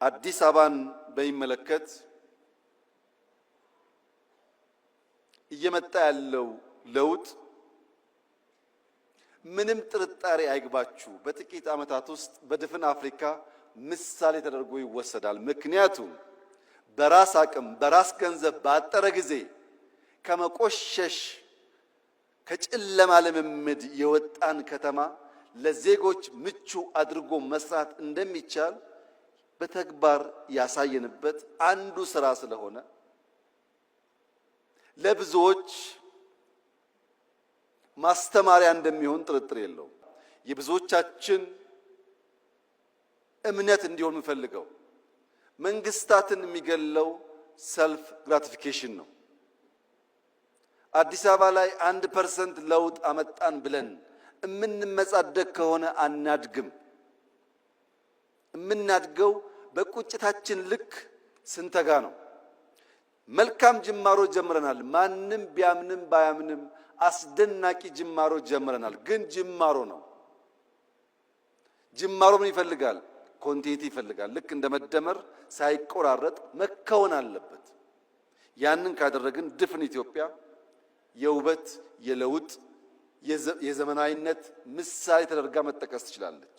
አዲስ አበባን በሚመለከት እየመጣ ያለው ለውጥ ምንም ጥርጣሬ አይግባችሁ በጥቂት ዓመታት ውስጥ በድፍን አፍሪካ ምሳሌ ተደርጎ ይወሰዳል። ምክንያቱም በራስ አቅም በራስ ገንዘብ ባጠረ ጊዜ ከመቆሸሽ ከጨለማ ልምምድ የወጣን ከተማ ለዜጎች ምቹ አድርጎ መስራት እንደሚቻል በተግባር ያሳየንበት አንዱ ስራ ስለሆነ ለብዙዎች ማስተማሪያ እንደሚሆን ጥርጥር የለውም። የብዙዎቻችን እምነት እንዲሆን የምፈልገው መንግስታትን የሚገለው ሰልፍ ግራቲፊኬሽን ነው። አዲስ አበባ ላይ 1% ለውጥ አመጣን ብለን እምንመጻደቅ ከሆነ አናድግም። እምናድገው በቁጭታችን ልክ ስንተጋ ነው። መልካም ጅማሮ ጀምረናል። ማንም ቢያምንም ባያምንም አስደናቂ ጅማሮ ጀምረናል። ግን ጅማሮ ነው። ጅማሮ ምን ይፈልጋል? ኮንቲኒቲ ይፈልጋል። ልክ እንደ መደመር ሳይቆራረጥ መከወን አለበት። ያንን ካደረግን ድፍን ኢትዮጵያ የውበት፣ የለውጥ፣ የዘመናዊነት ምሳሌ ተደርጋ መጠቀስ ትችላለች።